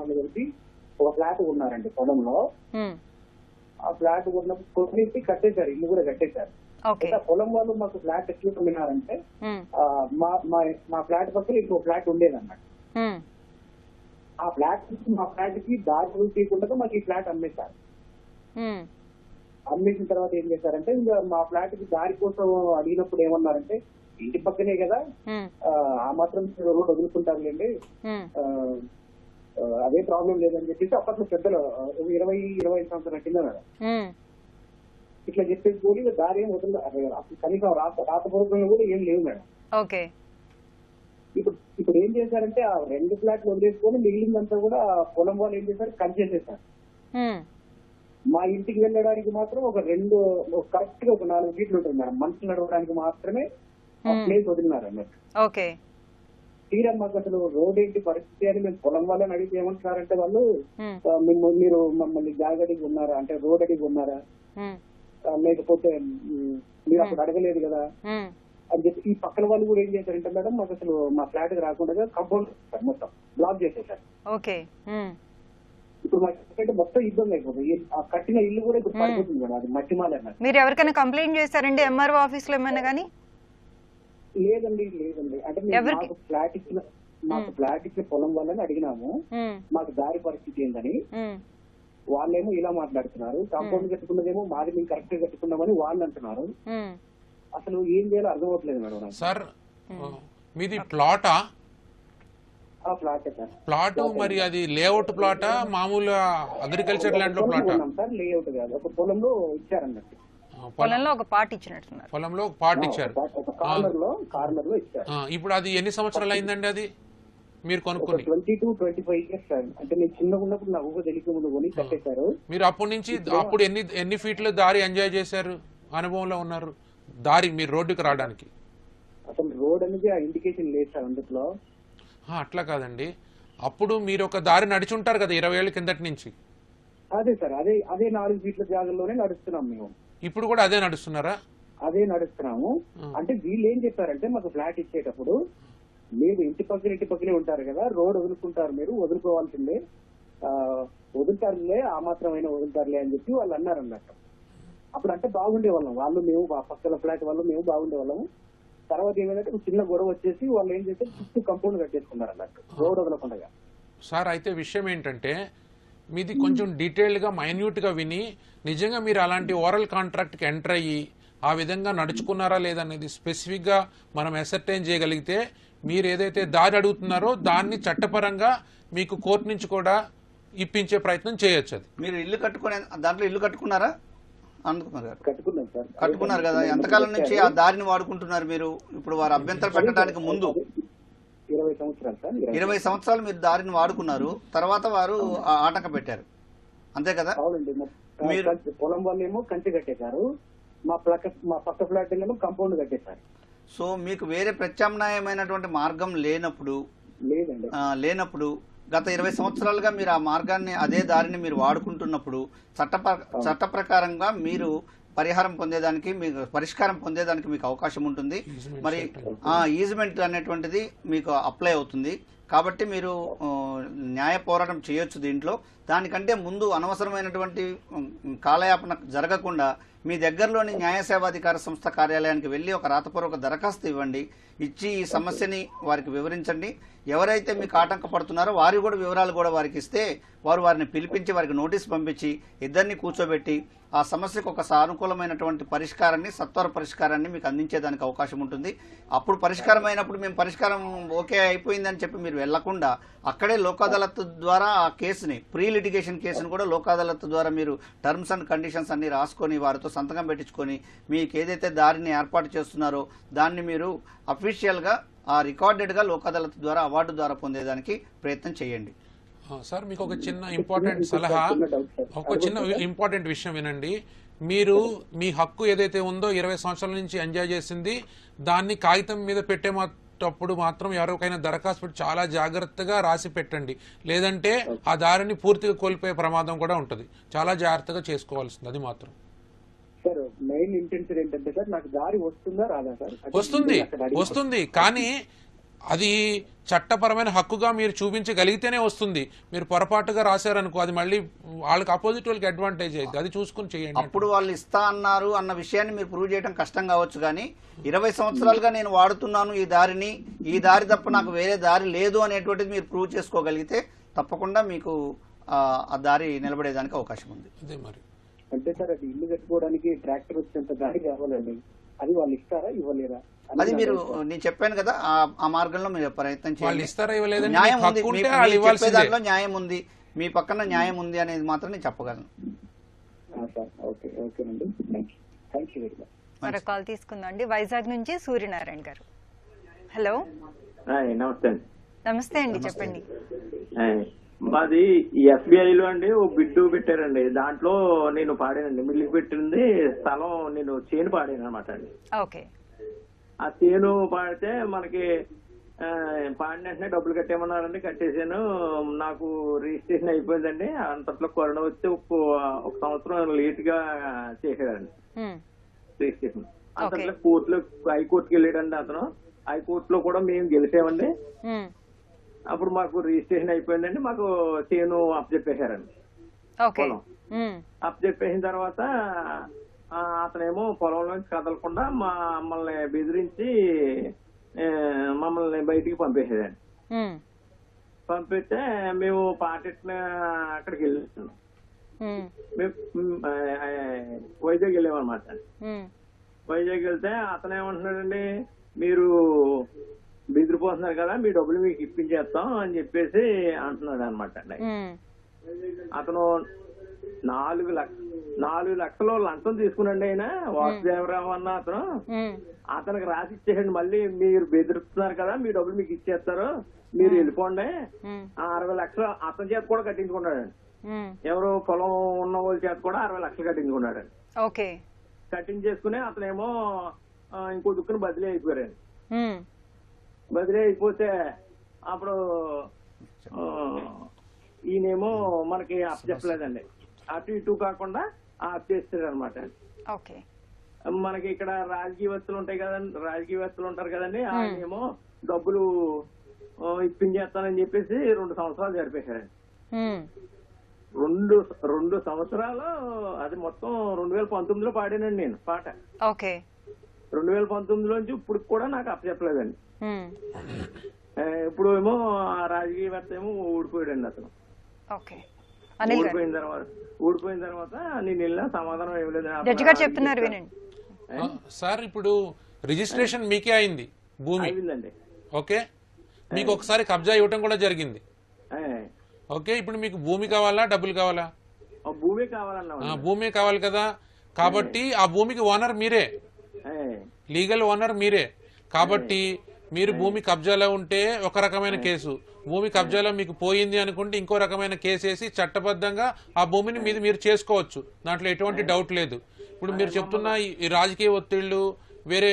కలిసి ఒక ఫ్లాట్ ఉన్నారండి పొలంలో. ఆ ఫ్లాట్ ఉన్నప్పుడు కొన్నింటి కట్టేశారు, ఇల్లు కూడా కట్టేశారు. పొలం వాళ్ళు మాకు ఫ్లాట్ ఎట్లా కొన్నారంటే మా ఫ్లాట్ పక్కన ఇంకో ఫ్లాట్ ఉండేదన్నమాట. ఆ ఫ్లాట్ మా ఫ్లాట్ కి దారి తీయకుండా మాకు ఈ ఫ్లాట్ అమ్మేశారు. అమ్మేసిన తర్వాత ఏం చేశారంటే, ఇంకా మా ఫ్లాట్ కి దారి కోసం అడిగినప్పుడు ఏమన్నారంటే, ఇంటి పక్కనే కదా, ఆ మాత్రం రోడ్ వదులుకుంటారులేండి, అదే ప్రాబ్లం లేదని చెప్పేసి అప్పట్లో పెద్దలు 20-25 సంవత్సరాల కింద మేడం ఇట్లా చెప్పేసి కూడా దారి ఏం వదిలి కనీసం రాతపూర్వకంగా కూడా ఏం లేవు మేడం. ఇప్పుడు ఏం చేశారంటే, ఆ 2 ఫ్లాట్లు వదిలేసుకొని మిగిలిందంతా కూడా పొలం వాళ్ళు ఏం చేశారు, కంచేసేసారు. మా ఇంటికి వెళ్ళడానికి మాత్రం ఒక కరెక్ట్ గా ఒక 4 ఫీట్లు ఉంటుంది మేడం. మనుషులు నడవడానికి మాత్రమే ప్లేస్ వదిలినారు అన్నట్టు. తీరా మాకు అసలు రోడ్ ఏంటి పరిస్థితి అని మేము పొలం వాళ్ళని అడిగితే ఏమంటున్నారంటే, వాళ్ళు మీరు మమ్మల్ని జాగడికి ఉన్నారా అంటే రోడ్ అడిగి ఉన్నారా, లేకపోతే మీరు అప్పుడు అడగలేదు కదా అని చెప్పి ఈ పక్కన వాళ్ళు కూడా ఏం చేశారంటే మేడం, మాకు అసలు మా ఫ్లాట్ కి రాకుండా కంపౌండ్ మొత్తం బ్లాక్ చేసేసారు. ఇప్పుడు మాకు మొత్తం ఇబ్బంది అయిపోతుంది. ఆ కట్టిన ఇల్లు కూడా ఇప్పుడు పడిపోతుంది మేడం, అది మట్టిమాల. మీరు ఎవరికైనా కంప్లైంట్ చేశారండి ఎంఆర్ఓ ఆఫీస్ లో ఏమైనా కానీ? లేదండి. అంటే మాకు ఫ్లాట్ ఇచ్చిన పొలం వాళ్ళని అడిగినాము, మాకు దారి పరిస్థితి ఏందని. వాళ్ళేమో ఇలా మాట్లాడుతున్నారు, కాంపౌండ్ కట్టుకున్నదేమో మాది మేము కరెక్ట్ గా కట్టుకున్నామని వాళ్ళు అంటున్నారు. అసలు ఏం చేయాలో అర్థం అవట్లేదు మేడం. సార్, మీది ప్లాటా? ప్లాట్ మరి అది లేఅవుట్ ప్లాటా, మామూలు అగ్రికల్చర్ ల్యాండ్ లో ప్లాటా? లేఅవుట్ కాదు, ఒక పొలంలో ఇచ్చారన్నట్టు. పొలంలో ఒక పార్ట్ ఇచ్చినట్టున్నారు. పొలంలో ఒక పార్ట్ ఇచ్చారు. కార్నర్ లో ఇచ్చారు. ఇప్పుడు అది ఎన్ని సంవత్సరాలు అయిందండి అది మీరు కొనుక్కొని? 22-25 ఇయర్స్. అంటే నేను చిన్నగా ఉన్నప్పుడు నా ఊహ తెలియక ముందు కొని కట్టేశారు. మీరు అప్పటి నుంచి అప్పుడు ఎన్ని ఫీట్లు దారి ఎంజాయ్ చేశారు, అనుభవంలో ఉన్నారు దారి మీరు రోడ్డుకి రావడానికి? అసలు రోడ్ అనేది ఆ ఇండికేషన్ లేదు సార్ అందులో. అట్లా కాదండి, అప్పుడు మీరు ఒక దారి నడిచి ఉంటారు కదా 20 ఏళ్ల కిందటి నుంచి. అదే సార్, అదే 4 ఫీట్ల జాగల్లోనే నడుస్తున్నాం మేము. ఇప్పుడు కూడా అదే నడుస్తున్నారా? అదే నడుస్తున్నాము. అంటే వీళ్ళు ఏం చెప్పారంటే మాకు ఫ్లాట్ ఇచ్చేటప్పుడు మీరు ఇంటి పక్కనే ఉంటారు కదా, రోడ్ వదులుకుంటారు, మీరు వదులుకోవాల్సిందే, వదులుతారులే, ఆ మాత్రమైనా వదులుతారులే అని చెప్పి వాళ్ళు అన్నారు అన్నట్టు. అప్పుడు అంటే బాగుండే వాళ్ళం, వాళ్ళు మేము పక్కల ఫ్లాట్ వాళ్ళు మేము బాగుండే వాళ్ళము. తర్వాత ఏమైందంటే చిన్న గొడవ వచ్చేసి వాళ్ళు ఏం చేస్తే చుట్టూ కంపౌండ్ కట్టేసుకున్నారు అన్నట్టు, రోడ్ వదలకుండా. సార్ అయితే విషయం ఏంటంటే మీది కొంచెం డీటెయిల్డ్గా మైన్యూట్గా విని నిజంగా మీరు అలాంటి ఓరల్ కాంట్రాక్ట్కి ఎంటర్ అయ్యి ఆ విధంగా నడుచుకున్నారా లేదనేది స్పెసిఫిక్గా మనం అసర్టైన్ చేయగలిగితే మీరు ఏదైతే దారి అడుగుతున్నారో దాన్ని చట్టపరంగా మీకు కోర్టు నుంచి కూడా ఇప్పించే ప్రయత్నం చేయొచ్చు. అది మీరు ఇల్లు కట్టుకునే దాంట్లో ఇల్లు కట్టుకున్నారా అనంతకుమార్ గారు? కట్టుకున్నాం సార్. కట్టుకున్నారు కదా, ఎంతకాలం నుంచి ఆ దారిని వాడుకుంటున్నారు మీరు? ఇప్పుడు వారు అభ్యంతరం పెట్టడానికి ముందు 20 సంవత్సరాలు సార్. 20 సంవత్సరాలు మీరు దారిని వాడుకున్నారు, తర్వాత వారు ఆటంక పెట్టారు, అంతే కదా? అవునండి. మీరు పొలం వాళ్ళు ఏమో కంచె కట్టేశారు, మా పక్క ఫ్లాట్ ఏమో కంపౌండ్ కట్టేశారు. సో మీకు వేరే ప్రత్యామ్నాయమైనటువంటి మార్గం లేనప్పుడు గత 20 సంవత్సరాలుగా మీరు ఆ మార్గాన్ని, అదే దారిని మీరు వాడుకుంటున్నప్పుడు చట్ట ప్రకారంగా మీరు పరిహారం పొందేదానికి, మీకు పరిష్కారం పొందేదానికి మీకు అవకాశం ఉంటుంది. మరి ఈజ్మెంట్ అనేటువంటిది మీకు అప్లై అవుతుంది. కాబట్టి మీరు న్యాయ పోరాటం చేయొచ్చు దీంట్లో. దానికంటే ముందు అనవసరమైనటువంటి కాలయాపన జరగకుండా మీ దగ్గరలోని న్యాయ సేవాధికార సంస్థ కార్యాలయానికి వెళ్ళి ఒక రాతపూర్వక దరఖాస్తు ఇవ్వండి. ఇచ్చి ఈ సమస్యని వారికి వివరించండి. ఎవరైతే మీకు ఆటంకపడుతున్నారో వారి కూడా వివరాలు కూడా వారికి ఇస్తే వారిని పిలిపించి వారికి నోటీస్ పంపించి ఇద్దరిని కూర్చోబెట్టి ఆ సమస్యకు ఒక సానుకూలమైనటువంటి పరిష్కారాన్ని, సత్వర పరిష్కారాన్ని మీకు అందించేదానికి అవకాశం ఉంటుంది. అప్పుడు పరిష్కారం అయినప్పుడు మేము పరిష్కారం ఓకే అయిపోయిందని చెప్పి మీరు వెళ్లకుండా అక్కడే లోక్ అదాలత్ ద్వారా ఆ కేసుని, ప్రీ లిటిగేషన్ కేసును కూడా లోక్ అదాలత్ ద్వారా మీరు టర్మ్స్ అండ్ కండిషన్స్ అన్ని రాసుకొని వారితో సంతకం పెట్టించుకొని మీకు ఏదైతే దారిని ఏర్పాటు చేస్తున్నారో దాన్ని మీరు అఫీషియల్గా రికార్డెడ్గా లోక్ అదాలత్ ద్వారా అవార్డు ద్వారా పొందేదానికి ప్రయత్నం చేయండి. సార్ మీకు ఒక చిన్న ఇంపార్టెంట్ సలహా, ఒక చిన్న ఇంపార్టెంట్ విషయం వినండి. మీరు మీ హక్కు ఏదైతే ఉందో 20 సంవత్సరాల నుంచి ఎంజాయ్ చేసింది దాన్ని కాగితం మీద పెట్టేటప్పుడు మాత్రం ఎవరికైనా దరఖాస్తు చాలా జాగ్రత్తగా రాసి పెట్టండి. లేదంటే ఆ దారిని పూర్తిగా కోల్పోయే ప్రమాదం కూడా ఉంటుంది. చాలా జాగ్రత్తగా చేసుకోవాల్సింది అది మాత్రం. సార్ మెయిన్ ఇంటెన్షన్ ఏంటంటే సార్ నాకు దారి వస్తుందా రాదా సార్? వస్తుంది కానీ అది చట్టపరమైన హక్కుగా మీరు చూపించగలిగితేనే వస్తుంది. మీరు పొరపాటుగా రాశారనుకో అది మళ్ళీ వాళ్ళకి అపోజిట్ వాళ్ళకి అడ్వాంటేజ్ అయింది. అది చూసుకుని చేయండి. అప్పుడు వాళ్ళు ఇస్తా అన్నారు అన్న విషయాన్ని మీరు ప్రూవ్ చేయడం కష్టం కావచ్చు, కానీ 20 సంవత్సరాలుగా నేను వాడుతున్నాను ఈ దారిని, ఈ దారి తప్ప నాకు వేరే దారి లేదు అనేటువంటిది మీరు ప్రూవ్ చేసుకోగలిగితే తప్పకుండా మీకు ఆ దారి నిలబడేదానికి అవకాశం ఉంది. అదే మరి అంటే సార్ అది ఇల్లు కట్టుకోవడానికి ట్రాక్టర్ వచ్చేంత దారి కావాలండి, అది వాళ్ళు ఇస్తారా ఇవ్వలేరా? అది మీరు నేను చెప్పాను కదా ఆ మార్గంలో మీరు ప్రయత్నం చేయాలి. న్యాయం ఉంది, దాంట్లో న్యాయం ఉంది, మీ పక్కన న్యాయం ఉంది అనేది మాత్రం నేను చెప్పగలను. మరో కాల్ తీసుకుందాం. వైజాగ్ నుంచి సూర్యనారాయణ గారు. హలో, నమస్తే అండి, చెప్పండి. మాది ఎస్బీఐ లో అండి ఓ బిడ్డు పెట్టారండి, దాంట్లో నేను పాడానండి, మిల్లికి పెట్టింది స్థలం, నేను చేను పాడాను అనమాట అండి. ఓకే. ఆ చేను పాడితే మనకి పాడిన వెంటనే డబ్బులు కట్టేయమన్నారండి, కట్టేసాను. నాకు రిజిస్ట్రేషన్ అయిపోయిందండి. అంతట్లో కరోనా వచ్చి ఒక సంవత్సరం లేట్ గా చేశాడండి రిజిస్ట్రేషన్. అంతట్లో కోర్టులో, హైకోర్టుకి వెళ్ళాడండి అతను. హైకోర్టులో కూడా మేము గెలిచామండి. అప్పుడు మాకు రిజిస్ట్రేషన్ అయిపోయిందండి, మాకు చేను అప్పచెప్పేశారండి. పొలం అప్పచెప్పేసిన తర్వాత అతనేమో పొలంలోంచి కదలకుండా మమ్మల్ని బెదిరించి మమ్మల్ని బయటికి పంపేసేదండి. పంపిస్తే మేము పాటెట్టిన అక్కడికి వెళ్ళాము, వైజాగ్ వెళ్ళామన్నమాట. వైజాగ్ వెళ్తే అతనేమంటున్నాడండి, మీరు బెదిరిపోతున్నారు కదా, మీ డబ్బులు మీకు ఇప్పించేస్తాం అని చెప్పేసి అంటున్నాడు అనమాట అండి. అతను 4 లక్షలు లంచం తీసుకున్నాండి ఆయన, వాసుదేవరావు అన్న అతను. అతనికి రాసి ఇచ్చేయండి, మళ్ళీ మీరు బెదిరిస్తున్నారు కదా, మీ డబ్బులు మీకు ఇచ్చేస్తారు, మీరు వెళ్ళిపోండి. 60 లక్షలు అతని చేత కూడా కట్టించుకున్నాడండి. ఎవరు పొలం ఉన్న వాళ్ళ చేత కూడా 60 లక్షలు కట్టించుకున్నాడండి. కట్టించేసుకుని అతనేమో ఇంకో దుక్కుని బదిలీ అయిపోయారండి. బదిలీ అయిపోతే అప్పుడు ఈయనేమో మనకి అప్ చెప్పలేదండి, అటు ఇటు కాకుండా అప్ చేస్తారు అనమాట. మనకి ఇక్కడ రాజకీయవేత్తలు ఉంటాయి కదండి, రాజకీయవేత్తలు ఉంటారు కదండి, ఆయన ఏమో డబ్బులు ఇప్పించేస్తానని చెప్పేసి 2 సంవత్సరాలు జరిపేశారండి. 2 సంవత్సరాలు అది మొత్తం 2019లో పాడానండి నేను పాట. ఓకే. 2019లోంచి ఇప్పుడు కూడా నాకు అప్పచెప్పలేదండి. ఇప్పుడు ఏమో ఆ రాజకీయవేత్త ఏమో ఊడిపోయాడండి అతను. ఊడిపోయిన తర్వాత నేను వెళ్ళినా సమాధానం ఏం చెప్తున్నారు వినండి సార్. ఇప్పుడు రిజిస్ట్రేషన్ మీకే అయింది భూమి, అయిందండి. ఓకే, మీకు ఒకసారి కబ్జా ఇవ్వటం కూడా జరిగింది. ఓకే, ఇప్పుడు మీకు భూమి కావాలా డబ్బులు కావాలా? భూమి కావాలన్నా. భూమి కావాలి కదా, కాబట్టి ఆ భూమికి ఓనర్ మీరే, లీగల్ ఓనర్ మీరే. కాబట్టి మీరు భూమి కబ్జాలో ఉంటే ఒక రకమైన కేసు, భూమి కబ్జాలో మీకు పోయింది అనుకుంటే ఇంకో రకమైన కేసు వేసి చట్టబద్ధంగా ఆ భూమిని మీరు చేసుకోవచ్చు, దాంట్లో ఎటువంటి డౌట్ లేదు. ఇప్పుడు మీరు చెప్తున్న ఈ రాజకీయ ఒత్తిళ్లు వేరే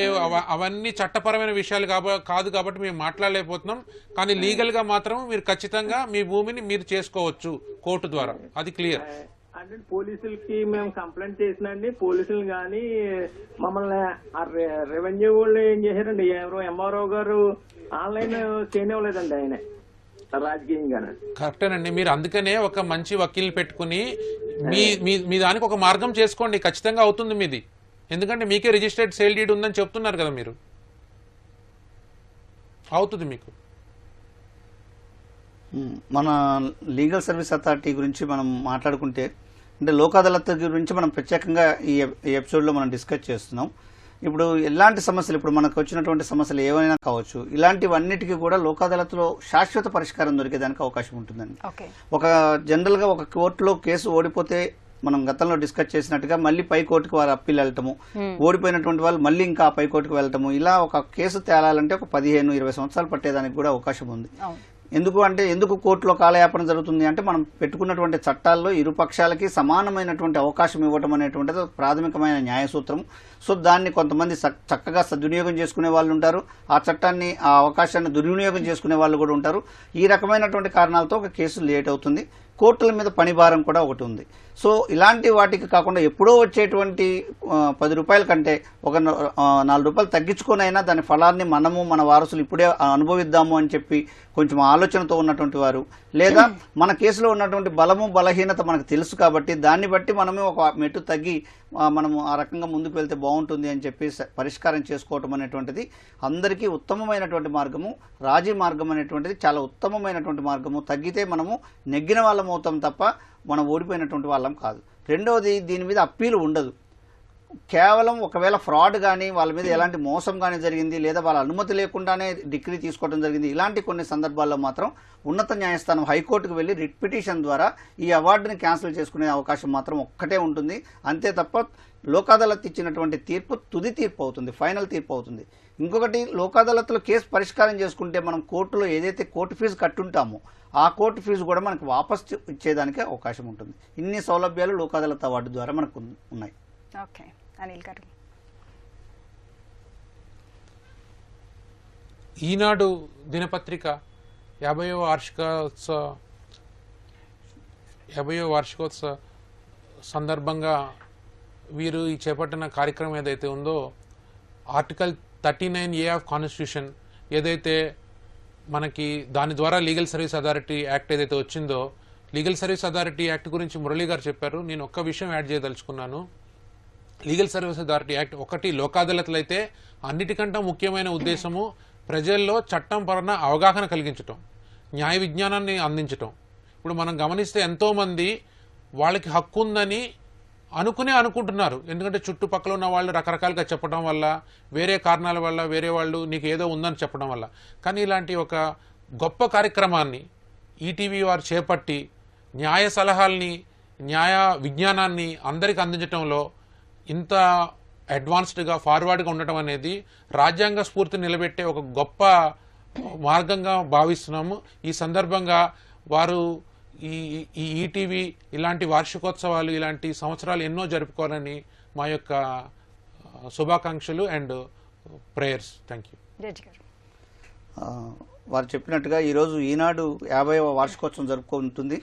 అవన్నీ చట్టపరమైన విషయాలు కాదు కాబట్టి మేము మాట్లాడలేకపోతున్నాం. కానీ లీగల్ గా మాత్రం మీరు ఖచ్చితంగా మీ భూమిని మీరు చేసుకోవచ్చు కోర్టు ద్వారా, అది క్లియర్. అంటే పోలీసులకి మేము కంప్లైంట్ చేసినండి, పోలీసులు గాని మమ్మల్ని రెవెన్యూ వాళ్ళు ఏం చేశారండి, ఎవరో ఎంఆర్ఓ గారు ఆన్లైన్ చేయనివ్వలేదండి ఆయన రాజకీయంగానే. కరెక్టేనండి, మీరు అందుకనే ఒక మంచి వకీల్ని పెట్టుకుని మీ దానికి ఒక మార్గం చేసుకోండి, ఖచ్చితంగా అవుతుంది మీది. ఎందుకంటే మీకే రిజిస్టర్డ్ సేల్ డీడ్ ఉందని చెప్తున్నారు కదా, మీరు అవుతుంది మీకు. మన లీగల్ సర్వీస్ అథారిటీ గురించి మనం మాట్లాడుకుంటే, అంటే లోక్ అదాలత్ గురించి మనం ప్రత్యేకంగా ఈ ఎపిసోడ్లో మనం డిస్కస్ చేస్తున్నాం. ఇప్పుడు ఎలాంటి సమస్యలు, ఇప్పుడు మనకు వచ్చినటువంటి సమస్యలు ఏవైనా కావచ్చు, ఇలాంటివన్నిటికీ కూడా లోక్ అదాలత్లో శాశ్వత పరిష్కారం దొరికేదానికి అవకాశం ఉంటుందండి. ఒక జనరల్గా ఒక కోర్టులో కేసు ఓడిపోతే మనం గతంలో డిస్కస్ చేసినట్టుగా మళ్ళీ పై కోర్టుకు వారు అప్పీల్ వెళ్ళటము, ఓడిపోయినటువంటి వాళ్ళు మళ్ళీ ఇంకా పై కోర్టుకు వెళ్ళటము, ఇలా ఒక కేసు తేలాలంటే ఒక 15-20 సంవత్సరాలు పట్టేదానికి కూడా అవకాశం ఉంది. ఎందుకు కోర్టులో కాలయాపన జరుగుతుంది అంటే, మనం పెట్టుకున్నటువంటి చట్టాల్లో ఇరు పక్షాలకి సమానమైనటువంటి అవకాశం ఇవ్వటం అనేటువంటిది ప్రాథమికమైన న్యాయ సూత్రం. సో దాన్ని కొంతమంది చక్కగా సద్వినియోగం చేసుకునే వాళ్ళు ఉంటారు, ఆ చట్టాన్ని ఆ అవకాశాన్ని దుర్వినియోగం చేసుకునే వాళ్ళు కూడా ఉంటారు. ఈ రకమైనటువంటి కారణాలతో ఒక కేసు లేట్ అవుతుంది. కోర్టుల మీద పని భారం కూడా ఒకటి ఉంది. సో ఇలాంటి వాటికి కాకుండా ఎప్పుడో వచ్చేటువంటి 10 రూపాయల కంటే ఒక 4 రూపాయలు తగ్గించుకొనైనా దాని ఫలాన్ని మనము మన వారసులు ఇప్పుడే అనుభవిద్దాము అని చెప్పి కొంచెం ఆలోచనతో ఉన్నటువంటి వారు, లేదా మన కేసులో ఉన్నటువంటి బలము బలహీనత మనకు తెలుసు కాబట్టి దాన్ని బట్టి మనమే ఒక మెట్టు తగ్గి మనము ఆ రకంగా ముందుకు వెళ్తే బాగుంటుంది అని చెప్పి పరిష్కారం చేసుకోవటం అనేటువంటిది అందరికీ ఉత్తమమైనటువంటి మార్గము. రాజీ మార్గం అనేటువంటిది చాలా ఉత్తమమైనటువంటి మార్గము. తగ్గితే మనము నెగ్గిన వాళ్ళం అవుతాం తప్ప మనం ఓడిపోయినటువంటి వాళ్ళం కాదు. రెండవది, దీని మీద అప్పీలు ఉండదు. కేవలం ఒకవేళ ఫ్రాడ్ కానీ వాళ్ళ మీద ఎలాంటి మోసం కానీ జరిగింది, లేదా వాళ్ళ అనుమతి లేకుండానే డిగ్రీ తీసుకోవడం జరిగింది, ఇలాంటి కొన్ని సందర్భాల్లో మాత్రం ఉన్నత న్యాయస్థానం హైకోర్టుకు వెళ్లి రిట్ పిటిషన్ ద్వారా ఈ అవార్డుని క్యాన్సిల్ చేసుకునే అవకాశం మాత్రం ఒక్కటే ఉంటుంది. అంతే తప్ప లోక్ అదాలత్ ఇచ్చినటువంటి తీర్పు తుది తీర్పు అవుతుంది, ఫైనల్ తీర్పు అవుతుంది. ఇంకొకటి, లోక్ అదాలత్లో కేసు పరిష్కారం చేసుకుంటే మనం కోర్టులో ఏదైతే కోర్టు ఫీజు కట్టుంటామో ఆ కోర్టు ఫీజు కూడా మనకు వాపస్ ఇచ్చేదానికి అవకాశం ఉంటుంది. ఇన్ని సౌలభ్యాలు లోక్ అదాలత్ అవార్డు ద్వారా మనకు ఉన్నాయి. ఓకే, అనిల్ గారు. ఈనాడు దినపత్రిక 50వ వార్షికోత్సవ సందర్భంగా వీరు ఈ చేపట్టిన కార్యక్రమం ఏదైతే ఉందో, ఆర్టికల్ 39A ఆఫ్ కాన్స్టిట్యూషన్ ఏదైతే మనకి దాని ద్వారా లీగల్ సర్వీస్ అథారిటీ యాక్ట్ ఏదైతే వచ్చిందో, లీగల్ సర్వీస్ అథారిటీ యాక్ట్ గురించి మురళీ గారు చెప్పారు. నేను ఒక్క విషయం యాడ్ చేయదలుచుకున్నాను. లీగల్ సర్వీస్ అథారిటీ యాక్ట్ ఒకటి లోక్ అదాలత్లు అయితే అన్నిటికంటే ముఖ్యమైన ఉద్దేశము ప్రజల్లో చట్టం పరన అవగాహన కలిగించటం, న్యాయ విజ్ఞానాన్ని అందించటం. ఇప్పుడు మనం గమనిస్తే ఎంతోమంది వాళ్ళకి హక్కు ఉందని అనుకుంటున్నారు. ఎందుకంటే చుట్టుపక్కల ఉన్న వాళ్ళు రకరకాలుగా చెప్పడం వల్ల, వేరే కారణాల వల్ల, వేరే వాళ్ళు నీకు ఏదో ఉందని చెప్పడం వల్ల. కానీ ఇలాంటి ఒక గొప్ప కార్యక్రమాన్ని ఈటీవీ వారు చేపట్టి న్యాయ సలహాల్ని, న్యాయ విజ్ఞానాన్ని అందరికి అందించడంలో ఇంత అడ్వాన్స్డ్గా ఫార్వర్డ్గా ఉండటం అనేది రాజ్యాంగ స్ఫూర్తిని నిలబెట్టే ఒక గొప్ప మార్గంగా భావిస్తున్నాము. ఈ సందర్భంగా వారు ఈ ఈటీవీ ఇలాంటి వార్షికోత్సవాలు, ఇలాంటి సంవత్సరాలు ఎన్నో జరుపుకోవాలని మా యొక్క శుభాకాంక్షలు అండ్ ప్రేయర్స్. Thank you. వారు చెప్పినట్టుగా ఈరోజు ఈనాడు 50వ వార్షికోత్సవం జరుపుకుంటుంది.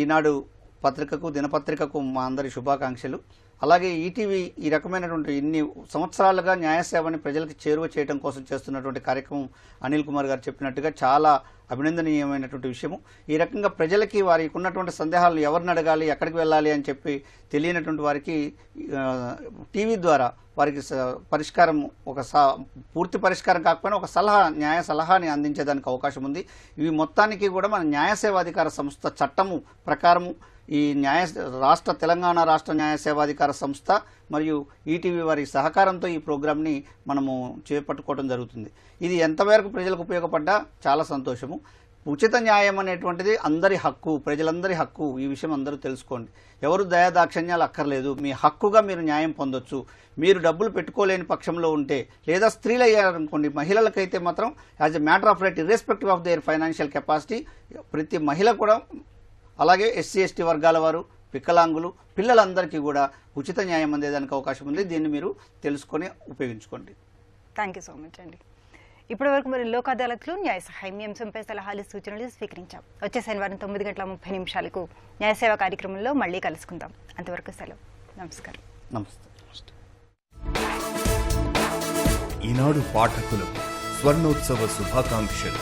ఈనాడు పత్రికకు, దినపత్రికకు మా అందరి శుభాకాంక్షలు. అలాగే ఈటీవీ ఈ రకమైనటువంటి ఇన్ని సంవత్సరాలుగా న్యాయసేవని ప్రజలకు చేరువ చేయడం కోసం చేస్తున్నటువంటి కార్యక్రమం అనిల్ కుమార్ గారు చెప్పినట్టుగా చాలా అభినందనీయమైనటువంటి విషయము. ఈ రకంగా ప్రజలకి వారికి ఉన్నటువంటి సందేహాలను ఎవరిని అడగాలి, ఎక్కడికి వెళ్ళాలి అని చెప్పి తెలియనటువంటి వారికి టీవీ ద్వారా వారికి పరిష్కారం పూర్తి పరిష్కారం కాకపోయినా ఒక న్యాయ సలహాని అందించేదానికి అవకాశం ఉంది. ఇవి మొత్తానికి కూడా మన న్యాయ సేవాధికార సంస్థ చట్టము ప్రకారము ఈ తెలంగాణ రాష్ట్ర న్యాయ సేవాధికార సంస్థ మరియు ఈటీవీ వారి సహకారంతో ఈ ప్రోగ్రాంని మనము చేపట్టుకోవడం జరుగుతుంది. ఇది ఎంతవరకు ప్రజలకు ఉపయోగపడ్డా చాలా సంతోషము. ఉచిత న్యాయం అనేటువంటిది అందరి హక్కు, ప్రజలందరి హక్కు. ఈ విషయం అందరూ తెలుసుకోండి. ఎవరు దయాదాక్షిణ్యాలు అక్కర్లేదు. మీ హక్కుగా మీరు న్యాయం పొందొచ్చు. మీరు డబ్బులు పెట్టుకోలేని పక్షంలో ఉంటే, లేదా స్త్రీలు అయ్యారనుకోండి, మహిళలకైతే మాత్రం as a matter of right irrespective of their financial capacity ప్రతి మహిళ కూడా, అలాగే ఎస్సీ ఎస్టీ వర్గాల వారు, వికలాంగులు, పిల్లలందరికీ కూడా ఉచిత న్యాయం అందేదానికి అవకాశం ఉంది. దీన్ని మీరు తెలుసుకొని ఉపయోగించుకోండి. థ్యాంక్ యూ సో మచ్ అండి. ఇప్పటి వరకు మరి లోక్ అదాలత్లు న్యాయ సహాయం అంశంపై సలహాలు సూచనలు స్వీకరించాం. వచ్చే శనివారం 9:30 న్యాయ సేవ కార్యక్రమంలో మళ్ళీ కలుసుకుందాం. అంతవరకు సెలవు. నమస్కారం. నమస్తే. ఈనాడు పాఠకులకు స్వర్ణోత్సవ శుభాకాంక్షలు.